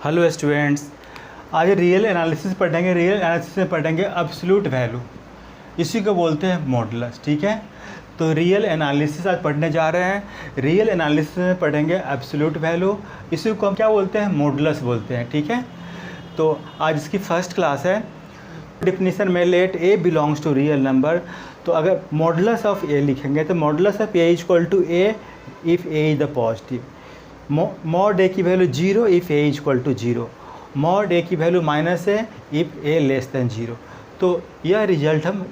Hello students, आज real analysis पढ़ेंगे। Real analysis में पढ़ेंगे एब्सोल्यूट वैल्यू, इसी को बोलते हैं मॉडुलस। ठीक है, तो रियल एनालिसिस आज पढ़ने जा रहे हैं। रियल एनालिसिस में पढ़ेंगे एब्सोल्यूट वैल्यू, इसी को हम क्या बोलते हैं, मॉडुलस बोलते हैं। ठीक है, तो आज इसकी फर्स्ट क्लास है। डिफिनीशन में let A belongs to real number, तो अगर मॉडुलस ऑफ ए लिखेंगे तो modulus of A equal to A if A is the positive, mod A की value 0 if A equal to 0, mod A की value minus है if A less than 0। तो यह result हम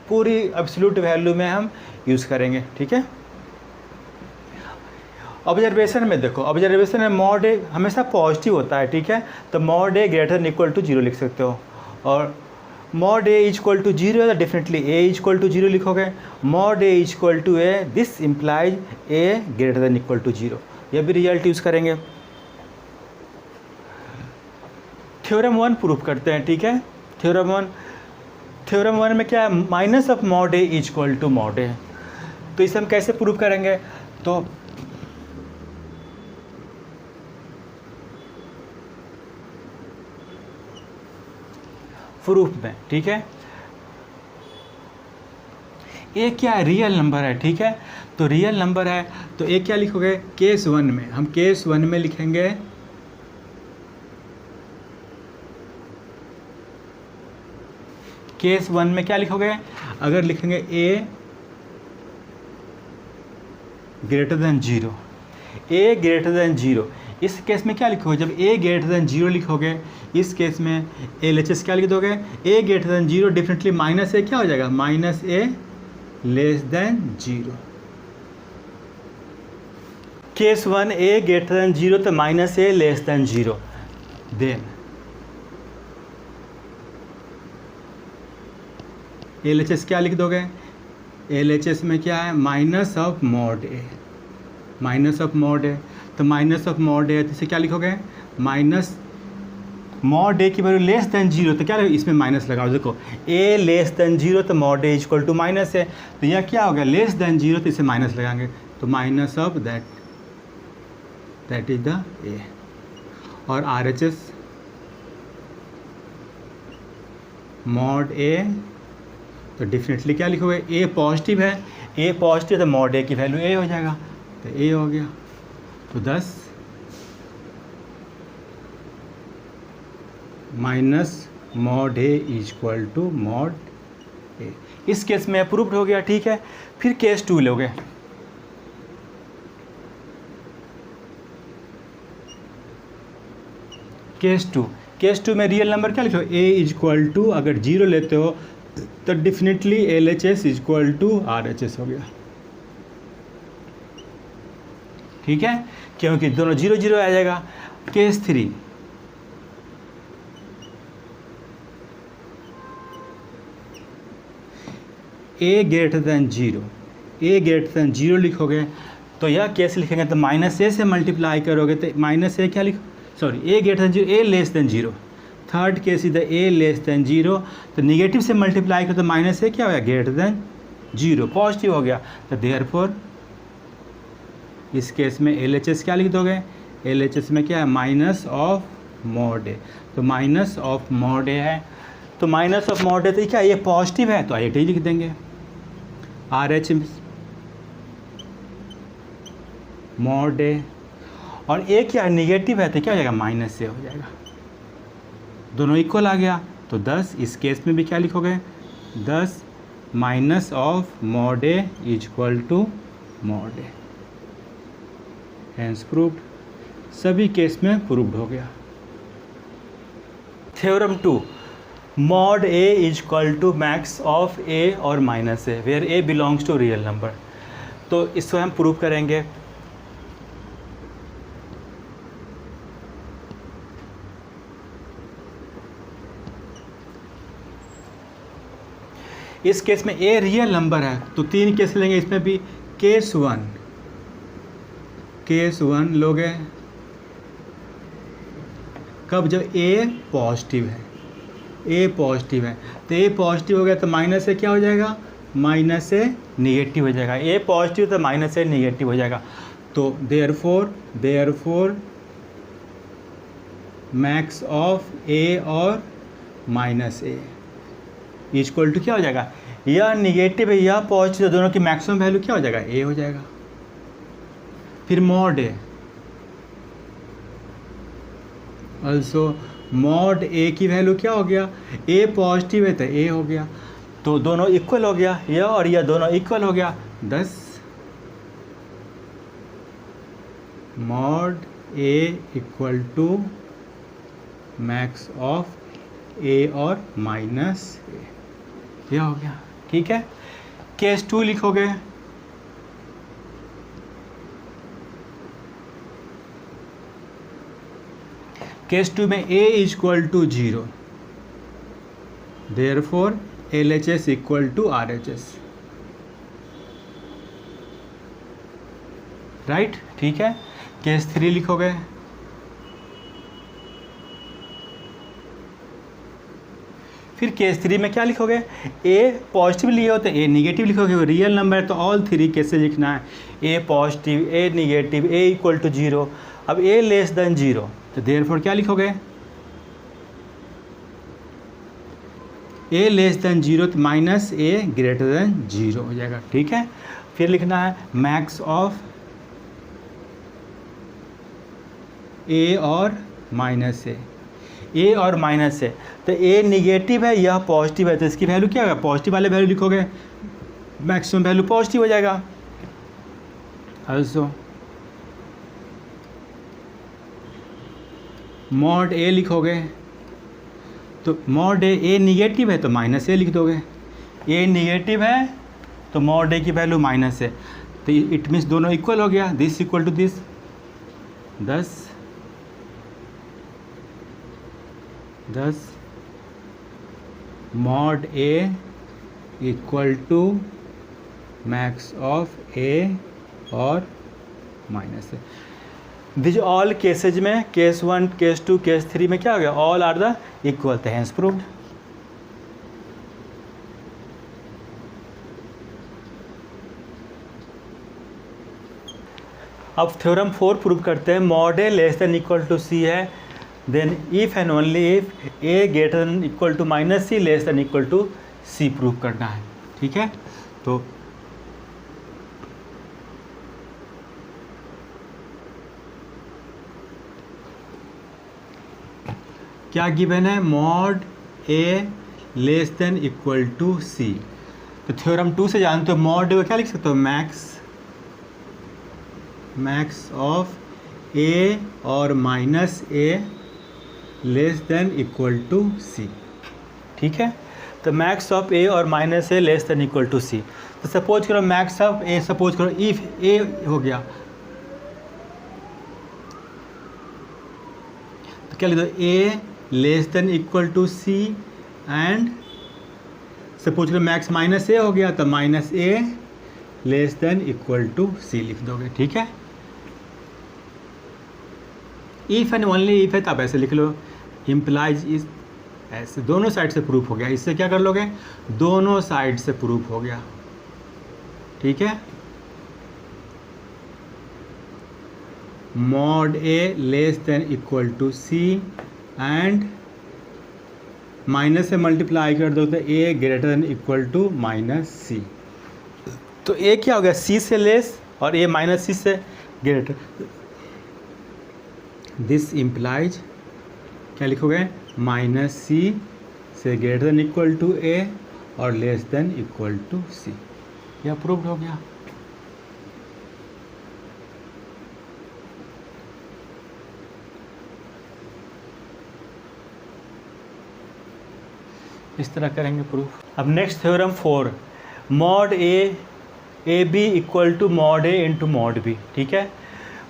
पूरी एब्सोल्यूट वैल्यू में हम यूज़ करेंगे। ठीक है, ऑब्जर्वेशन में देखो, ऑब्जर्वेशन में मॉड ए हमेशा पॉजिटिव होता है। ठीक है, तो mod a greater than equal to 0 लिख सकते हो, और मॉड ए इक्वल टू 0 है तो डेफिनेटली ए इक्वल टू 0 लिखोगे। Mod a equal to a, this implies a greater than equal to 0, यह भी रिजल्ट यूज़ करेंगे। थ्योरम 1 प्रूफ करते हैं। ठीक है, थ्योरम 1 में क्या है, minus of mod a equal to mod a. तो इसे हम कैसे प्रूफ करेंगे, तो प्रूफ में, ठीक है, ए क्या है, रियल नंबर है। ठीक है, तो रियल नंबर है तो ए क्या लिखोगे, केस 1 में, हम केस 1 में लिखेंगे केस 1 में क्या लिखोगे, अगर लिखेंगे ए ग्रेटर देन 0, ए ग्रेटर देन 0, इस केस में क्या लिखोगे, जब ए ग्रेटर देन 0 लिखोगे, इस केस में LHS क्या लिख दोगे, a greater than 0, definitely minus a क्या हो जाएगा, minus a less than 0। Case 1 a greater than 0 तो minus a less than 0, then LHS क्या लिख दोगे, LHS में क्या है, minus of mod a, minus of mod a, तो माइनस ऑफ मॉड ए तो इसे क्या लिखोगे, माइनस मॉड ए की वैल्यू लेस देन 0, तो क्या इसमें माइनस लगाओ। देखो ए लेस देन 0 तो mod a equal to minus है, तो यह क्या हो गया, लेस देन 0, तो इसे माइनस लगाएंगे, तो minus of that is the ए। और RHS मॉड ए, तो डेफिनेटली क्या लिखोगे, ए पॉजिटिव है, ए पॉजिटिव तो मॉड ए की वैल्यू ए हो जाएगा, तो ए हो गया। तो 10 minus mod a equal to mod a, इस केस में अप्रूव्ड हो गया। ठीक है, फिर केस 2 लोगे, केस 2 में रियल नंबर क्या लिखो, ए इक्वल टू, अगर 0 लेते हो तो definitely LHS equal to RHS हो गया। ठीक है, क्योंकि दोनों 0 0 आ जाएगा। केस 3, ए ग्रेटर देन 0, ए ग्रेटर देन 0 लिखोगे, तो यह केस लिखेंगे तो माइनस ए से मल्टीप्लाई करोगे, तो माइनस ए क्या लिखो, सॉरी ए ग्रेटर देन 0, ए लेस देन 0। थर्ड केस इधर ए लेस देन 0, तो निगेटिव से मल्टीप्लाई करो तो माइनस ए क्या हो गया, ग्रेटर देन 0, पॉजिटिव हो गया। तो देयरफॉर इस केस में LHS क्या लिख दोगे, LHS में क्या है, माइनस ऑफ मॉड ए, तो माइनस ऑफ मॉड ए है, तो माइनस ऑफ मॉड ए तो क्या ये पॉजिटिव है, तो IIT लिख देंगे। RH मॉड ए, और ए क्या है, निगेटिव है, तो क्या हो जाएगा, माइनस ए हो जाएगा, दोनों इक्वल आ गया। तो 10, इस केस में भी क्या लिखोगे, 10 minus of mod a equal to mod a, hence proved, सभी केस में प्रूव्ड हो गया। Theorem 2, mod a equal to max of a और minus a where a belongs to real number, तो इसको हम प्रूव करेंगे। इस केस में ए रियल नंबर है, तो 3 केस लेंगे, इसमें भी केस 1 लोगे कब, जब ए पॉजिटिव है, ए पॉजिटिव है, तो ए पॉजिटिव हो गया तो माइनस ए क्या हो जाएगा, माइनस ए निगेटिव हो जाएगा, ए पॉजिटिव तो माइनस ए निगेटिव हो जाएगा। तो देयरफॉर मैक्स ऑफ ए और माइनस ए इक्वल टू क्या हो जाएगा, यह निगेटिव है यह पॉजिटिव, दोनों की मैक्सिमम वैल्यू क्या हो जाएगा, ए हो जाएगा। फिर mod A, also mod A की वैल्यू क्या हो गया, ए पॉजिटिव है तो ए हो गया, तो दोनों इक्वल हो गया, यह और यह दोनों इक्वल हो गया। 10 mod a equal to max of a और माइनस ए, यह हो गया। ठीक है, केस 2 लिखोगे, केस 2 में a equal to 0, therefore LHS equal to RHS, right. ठीक है, केस 3 लिखोगे, फिर केस 3 में क्या लिखोगे, a पॉजिटिव लिए हो तो a निगेटिव लिखोगे, रियल नंबर है तो ऑल 3 केसेस लिखना है, a positive, a negative, a equal to 0। अब a लेस देन 0 तो देयरफॉर क्या लिखोगे, a लेस देन 0 तो माइनस a ग्रेटर देन 0 हो जाएगा। ठीक है, फिर लिखना है मैक्स ऑफ a और माइनस a और माइनस a, तो a निगेटिव है यह पॉजिटिव है तो इसकी वैल्यू क्या होगा, पॉजिटिव वाले वैल्यू लिखोगे, मैक्सिमम वैल्यू पॉजिटिव हो जाएगा। ऑल्सो मॉड ए लिखोगे, तो मॉड ए निगेटिव है तो माइनस ए लिख दोगे, ए निगेटिव है तो मॉड ए की वैल्यू माइनस है, तो इट मीन्स दोनों इक्वल हो गया, this equal to this. 10 mod a equal to max of a और minus a. This all cases में, केस 1, केस 2, केस 3 में क्या हो गया, ऑल आर द इक्वल, तो हेंस प्रूव्ड। अब थ्योरम 4 प्रूव करते हैं, mod a less than equal to c है, then if and only if a greater than equal to minus c less than equal to C prove करना है। ठीक है, तो क्या गिवन है, mod a less than equal to c, तो theorem 2 से जानते हो मॉड ए को क्या लिख सकते हो, मैक्स ऑफ ए और minus a less than equal to c. ठीक है, तो मैक्स ऑफ ए और minus a less than equal to c, तो सपोज करो मैक्स ऑफ ए, सपोज करो इफ ए हो गया तो क्या लिख दो, a less than equal to c, and suppose करो मैक्स माइनस ए हो गया तो minus a less than equal to c लिख दोगे। ठीक है, इफ एंड ओनली इफ है तो आप ऐसे लिख लो, इम्प्लाइज इज, ऐसे दोनों साइड से प्रूफ हो गया, इससे क्या कर लोगे, दोनों साइड से प्रूफ हो गया। ठीक है, mod a less than equal to c and minus से मल्टीप्लाई कर दो तो a greater than equal to minus c, तो ए क्या हो गया, सी से लेस और ए माइनस सी से ग्रेटर, दिस इम्प्लाइज क्या लिखोगे, माइनस सी से greater than equal to a और less than equal to c, यह प्रूव्ड हो गया। इस तरह करेंगे प्रूफ। अब next theorem 4, mod a b equal to mod a into mod b. ठीक है,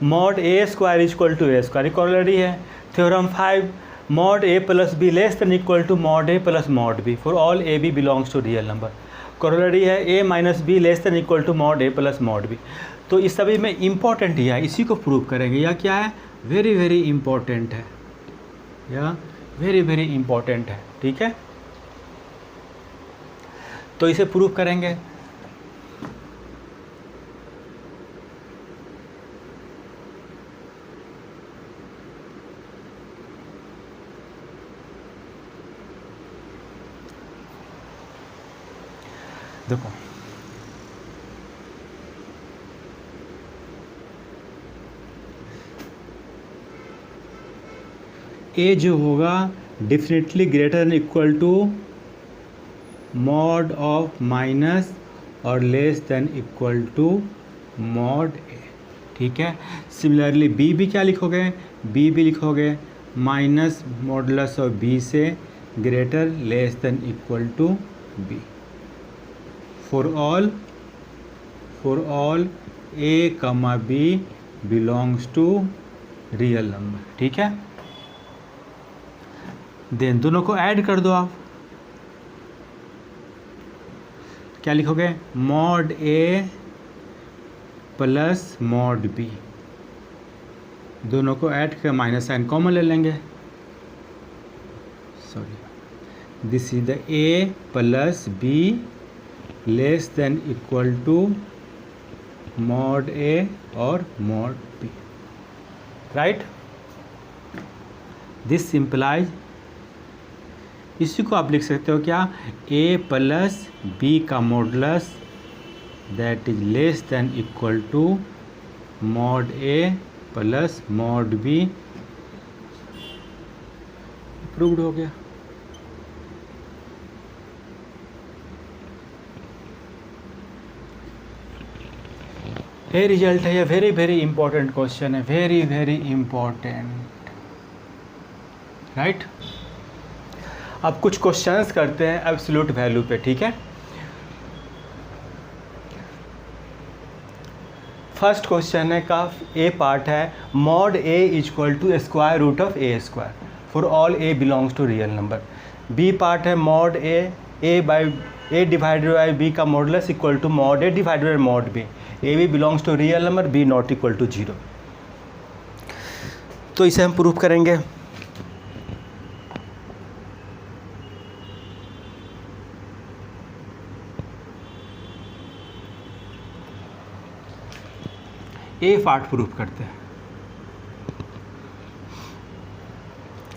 mod a square equal to a square, corollary है। Theorem 5, mod a plus b less than equal to mod a plus mod b for all a b belongs to real number, corollary है a minus b less than equal to mod a plus mod b. तो इस सभी में important ही है, इसी को prove करेंगे। यह क्या है, वेरी वेरी इम्पॉर्टेंट है, यह वेरी वेरी इम्पॉर्टेंट है। ठीक है, तो इसे प्रूव करेंगे। देखो ए जो होगा definitely greater than equal to mod of minus और less than equal to mod a, ठीक है। सिमिलरली बी भी क्या लिखोगे, बी भी लिखोगे माइनस मॉडुलस ऑफ बी से greater less than equal to b for all a comma b belongs to real number, ठीक है। देन दोनों को ऐड कर दो आप, क्या लिखोगे, mod a plus mod b, दोनों को ऐड कर माइनस साइन कॉमन ले लेंगे, sorry this is the a plus b less than equal to mod a और mod b, right. This simplifies, इसी को आप लिख सकते हो क्या, ए प्लस बी का modulus that is less than equal to mod a plus mod b, proved हो गया। ये रिजल्ट है, ये वेरी वेरी इंपॉर्टेंट क्वेश्चन है, वेरी वेरी इंपॉर्टेंट, राइट। अब कुछ क्वेश्चंस करते हैं एब्सोल्यूट वैल्यू पे, ठीक है। फर्स्ट क्वेश्चन है का ए पार्ट है, mod a equal to square root of a square for all a belongs to real number. B part है mod a by a divided by b का modulus equal to mod a divided by mod b, a b belongs to real number, b not equal to 0। तो इसे हम proof करेंगे। ए part proof करते हैं,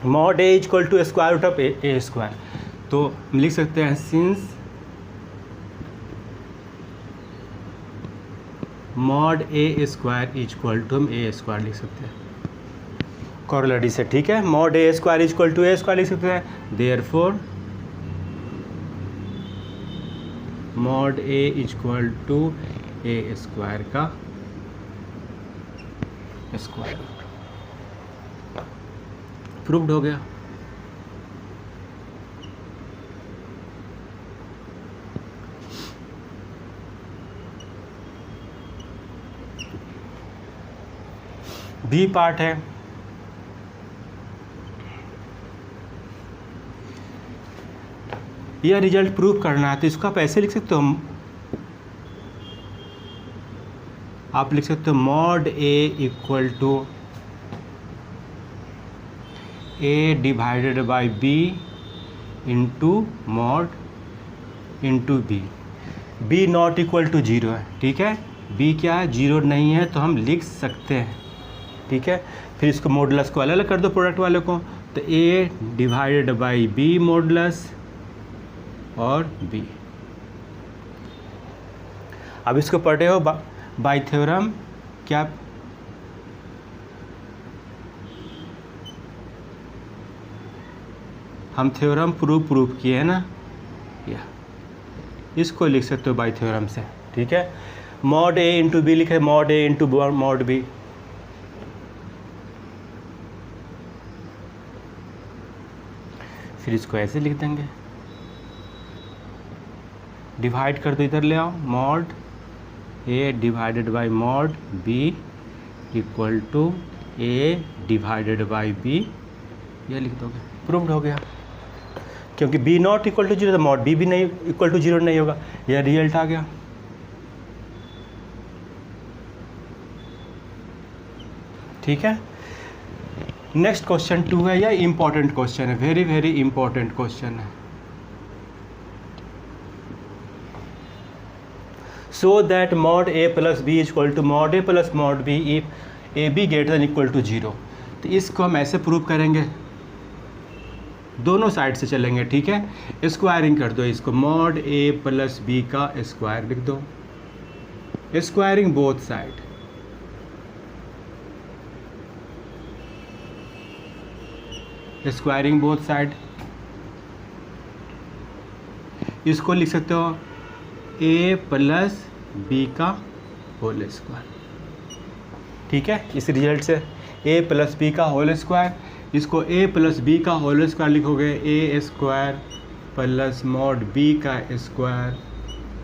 mod a equal to square root of a square, तो हम लिख सकते हैं since mod a square equal to, हम ए स्क्वायर लिख सकते हैं कॉरोलरी से, ठीक है। Mod a square equal to a square लिख सकते हैं, therefore mod a equal to a square का स्क्वायर रूट, प्रूव्ड हो गया। बी पार्ट है, यह रिजल्ट प्रूव करना है, तो इसको आप ऐसे लिख सकते हो, आप लिख सकते हो mod a equal to a divided by b into mod into b, b not equal to 0 है, ठीक है। बी क्या है, 0 नहीं है, तो हम लिख सकते हैं, ठीक है। फिर इसको मॉडुलस को अलग अलग कर दो प्रोडक्ट वाले को, तो ए डिवाइडेड बाई बी मॉडुलस और बी। अब इसको पढ़े हो बाय थ्योरम, क्या हम थ्योरम प्रूफ किए हैं ना, या इसको लिख सकते हो बाय थ्योरम से, ठीक है। मॉड ए इंटू बी लिखे, mod a into mod B, फिर इसको ऐसे लिख देंगे, डिवाइड कर दो, इधर ले आओ, mod a divided by mod b equal to a divided by b, ये लिख दोगे, प्रूव्ड हो गया। क्योंकि बी नॉट इक्वल टू 0 तो मॉड बी भी नहीं इक्वल टू 0 नहीं होगा, यह रिजल्ट आ गया, ठीक है। नेक्स्ट क्वेश्चन 2 है, यह इंपॉर्टेंट क्वेश्चन है, वेरी वेरी इंपॉर्टेंट क्वेश्चन है। so that mod a plus b is equal to mod a plus mod b if a b greater than equal to 0। तो इसको हम ऐसे प्रूव करेंगे, दोनों साइड से चलेंगे, ठीक है। स्क्वायरिंग कर दो इसको, मॉड ए प्लस बी का स्क्वायर लिख दो, squaring both side, squaring both side. इसको लिख सकते हो ए प्लस बी का होल स्क्वायर, ठीक है। इस रिजल्ट से ए प्लस बी का होल स्क्वायर, इसको ए प्लस बी का होल स्क्वायर लिखोगे a square plus mod b का square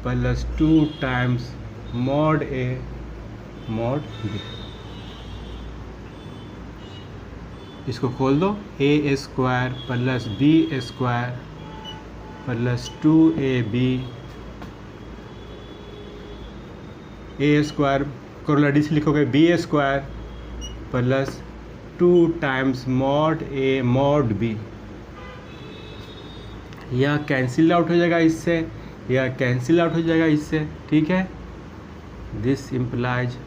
plus 2 times mod a mod b. इसको खोल दो, a square plus b square plus 2ab, a square corollary से लिखोगे b square plus 2 times mod a mod b. यह cancel out हो जाएगा इससे, यह कैंसिल आउट हो जाएगा इससे, ठीक है। This implies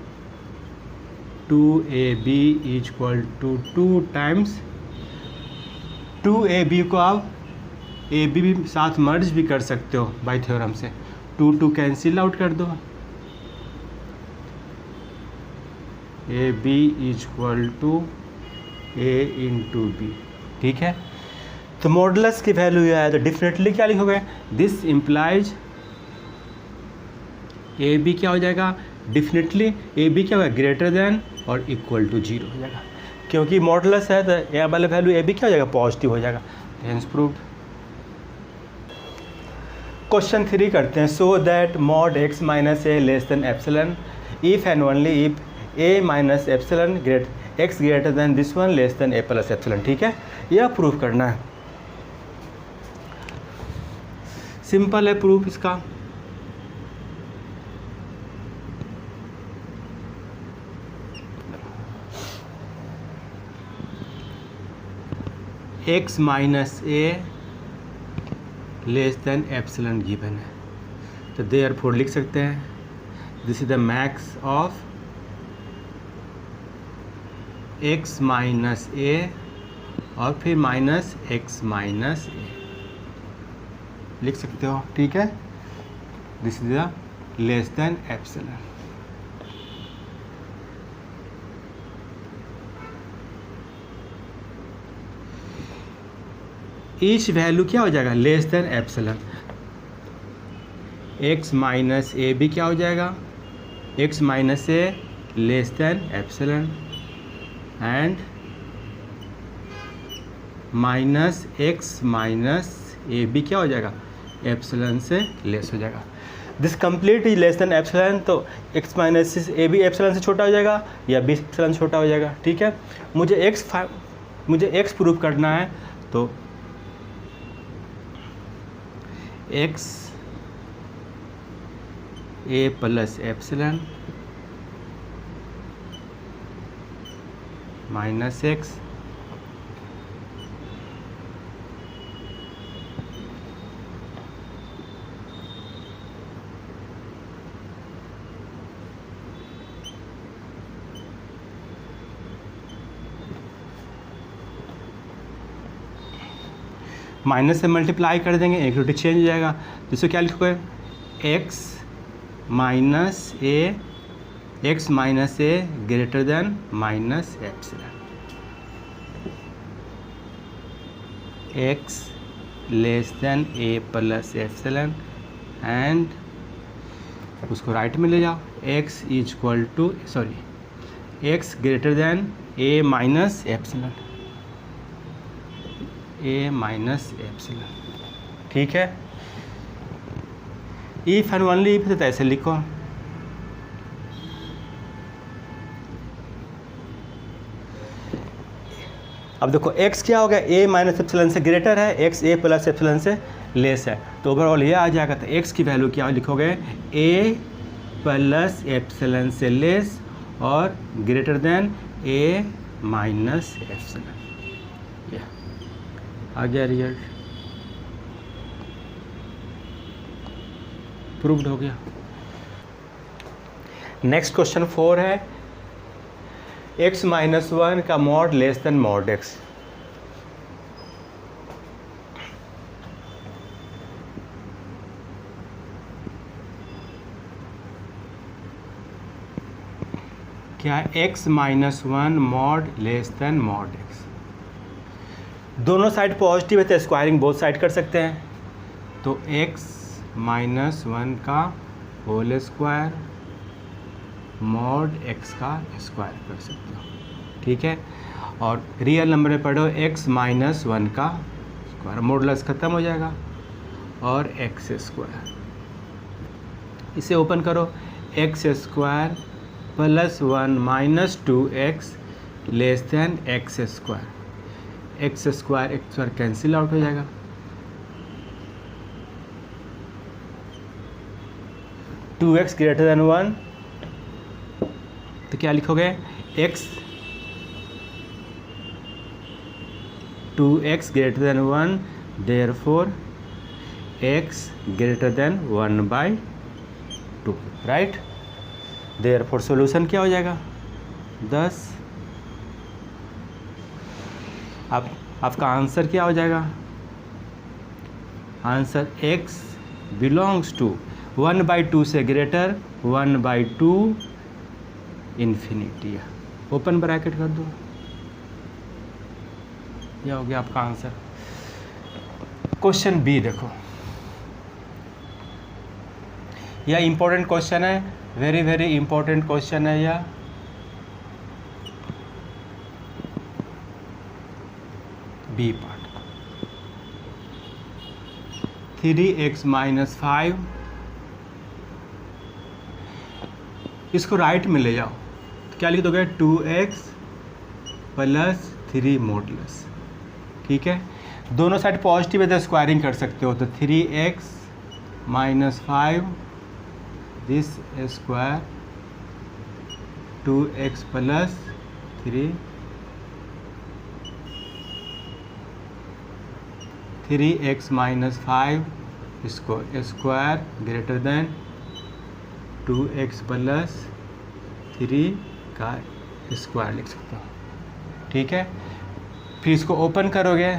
2ab equal to 2 times 2ab को आप ए बी भी साथ मर्ज भी कर सकते हो बाय थ्योरम से, 2 कैंसिल आउट कर दो, a b equal to a into b, ठीक है। तो मॉडुलस की वैल्यू यह है, तो डेफिनेटली क्या लिखोगे, दिस इम्प्लाइज ए बी क्या हो जाएगा, डेफिनेटली ए बी क्या होगा, ग्रेटर देन और इक्वल टू 0 हो जाएगा, क्योंकि मॉडुलस है तो ए वाला वैल्यू ए बी क्या हो जाएगा, पॉजिटिव हो जाएगा। Hence proved. क्वेश्चन 3 करते हैं, so that mod x minus a less than epsilon if and only if A minus epsilon x greater then this one less than a plus epsilon, ठीक है। यह प्रूफ करना है, simple है proof इसका। X minus a less than epsilon given है, तो therefore लिख सकते हैं this is the max of x minus a और फिर माइनस एक्स माइनस ए लिख सकते हो, ठीक है। This is the less than epsilon. Each value क्या हो जाएगा, less than epsilon. X minus a भी क्या हो जाएगा, x minus a less than epsilon and minus x minus a भी क्या हो जाएगा, एप्सिलॉन से लेस हो जाएगा। This complete is less than epsilon, तो एक्स माइनस ए भी एप्सिलॉन से छोटा हो जाएगा या बी एप्सिलॉन से छोटा हो जाएगा, ठीक है। मुझे एक्स प्रूव करना है, तो x a plus epsilon minus x minus से मल्टीप्लाई कर देंगे, एक रोटी चेंज हो जाएगा, तो इसको क्या लिखोगे, x minus a greater than minus epsilon, x less than a plus epsilon and उसको राइट में ले जाओ, x equal to x greater than a minus epsilon, a minus epsilon, ठीक है। इफ एंड ओनली इफ तो ऐसे लिखो, अब देखो x क्या हो गया, a माइनस एप्सिलॉन से ग्रेटर है, x a प्लस एप्सिलॉन से लेस है, तो ओवरऑल ये आ जाएगा। तो x की वैल्यू क्या लिखोगे, a प्लस एप्सिलॉन से लेस और greater than a minus epsilon. आ गया रिजल्ट, प्रूव्ड हो गया। नेक्स्ट क्वेश्चन 4 है, x माइनस 1 का mod less than mod x। क्या है, x minus one mod less than mod x। दोनों साइड पॉजिटिव है तो स्क्वायरिंग बोथ साइड कर सकते हैं, तो x माइनस वन का होल स्क्वायर मॉड x का स्क्वायर कर सकते हो, ठीक है। और रियल नंबर में पढ़ो x माइनस वन का स्क्वायर, मॉडुलस खत्म हो जाएगा और x स्क्वायर, इसे ओपन करो, x square plus one minus two x less than x square, x square cancel out हो जाएगा, two x greater than one, तो क्या लिखोगे, x 2x greater than one, therefore x greater than 1/2, right. Therefore solution क्या हो जाएगा, 10। अब आपका आंसर क्या हो जाएगा, आंसर x बिलोंग्स टू 1/2 से ग्रेटर 1/2 इन्फिनिटी, ओपन ब्रैकेट कर दो, यह हो गया आपका आंसर। क्वेश्चन बी देखो, यह इंपॉर्टेंट क्वेश्चन है, वेरी वेरी इंपॉर्टेंट क्वेश्चन है यह। बी पार्ट, 3x माइनस 5, इसको राइट में ले जाओ, तो क्या लिख दोगे, 2x प्लस 3 मॉडुलस, ठीक है। दोनों साइड पॉजिटिव है तो स्क्वायरिंग कर सकते हो, तो 3x minus 5 this square 2x plus 3, 3x minus 5 इसको square greater than 2x plus 3 का स्क्वायर लिख सकते हो, ठीक है। फिर इसको ओपन करोगे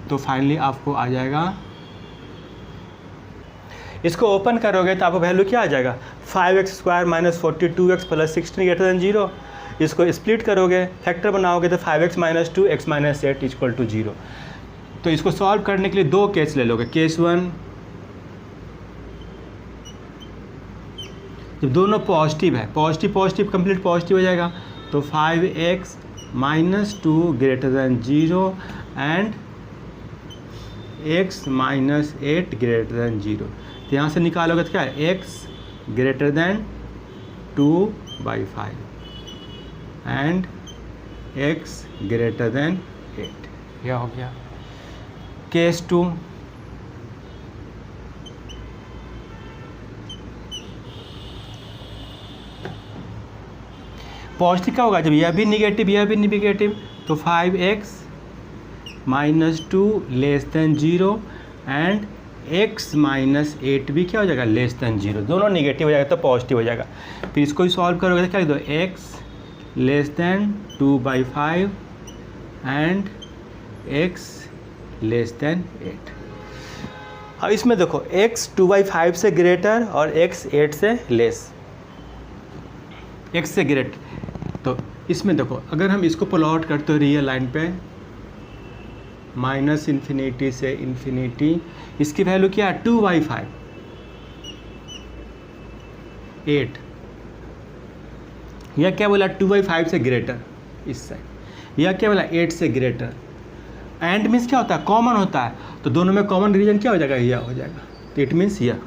तो फाइनली आपको आ जाएगा, इसको ओपन करोगे तो आपको वैल्यू क्या आ जाएगा, 5x square minus 42x plus 16 greater than 0। इसको स्प्लिट करोगे, फैक्टर बनाओगे तो 5x minus 2x minus 8 equal to 0। तो इसको सॉल्व करने के लिए दो केस ले लोगे, केस 1 जब दोनों पॉजिटिव है, पॉजिटिव पॉजिटिव कंप्लीट पॉजिटिव हो जाएगा, तो 5x minus 2 greater than 0 and x minus 8 greater than 0। तो यहाँ से निकालोगे तो क्या है, x greater then 2/5 and x greater then 8, यह हो गया केस 2। पॉजिटिव क्या होगा, जब यह भी निगेटिव यह भी निगेटिव, तो 5x minus 2 less than 0 and x minus 8 भी क्या हो जाएगा, लेस देन 0, दोनों निगेटिव हो जाएगा तो पॉजिटिव हो जाएगा। फिर इसको ही सॉल्व करोगे तो क्या लिख दो, x less than 2/5 and x less than 8। अब इसमें देखो x 2/5 से ग्रेटर और x 8 से लेस, x से ग्रेटर, तो इसमें देखो अगर हम इसको प्लॉट करते हो रियल लाइन पे, माइनस इन्फिनिटी से इन्फिनिटी, इसकी वैल्यू क्या है, 2/5 8, यह क्या बोला, 2/5 से ग्रेटर इस साइड, यह क्या बोला 8 से ग्रेटर, एंड मीन्स क्या होता है, कॉमन होता है, तो दोनों में कॉमन रीजन क्या हो जाएगा, यह हो जाएगा, तो इट मीन्स यह,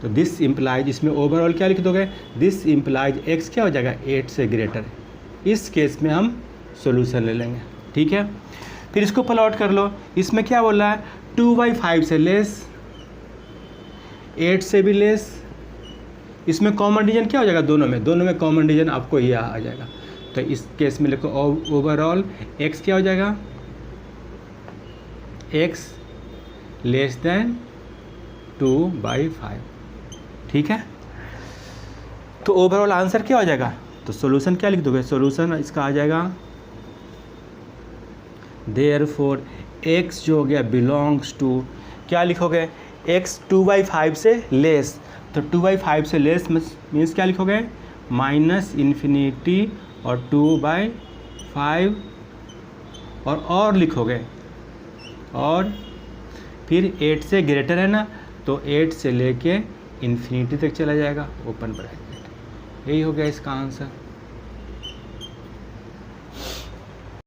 तो दिस इम्प्लाइज, इसमें ओवरऑल क्या लिख दोगे, दिस इम्प्लाइज x क्या हो जाएगा, 8 से ग्रेटर। इस केस में हम सॉल्यूशन ले लेंगे, ठीक है। फिर इसको प्लॉट कर लो, इसमें क्या बोल रहा है, 2/5 से लेस, 8 से भी लेस, इसमें कॉमन रीजन क्या हो जाएगा, दोनों में कॉमन रीजन आपको यह आ जाएगा, तो इस केस में लिखो ओवरऑल x क्या हो जाएगा, x लेस देन 2/5, ठीक है। तो ओवरऑल आंसर क्या हो जाएगा, तो सॉल्यूशन क्या लिख दोगे, सॉल्यूशन इसका आ जाएगा, देयरफॉर x जो हो गया बिलोंग्स टू, क्या लिखोगे, x 2/5 से लेस, तो 2/5 से लेस मीन्स क्या लिखोगे, माइनस इन्फिनिटी और 2/5 और लिखोगे, और फिर 8 से ग्रेटर है ना, तो 8 से लेके इन्फिनिटी तक चला जाएगा, ओपन ब्रैकेट। यही हो गया इसका आंसर।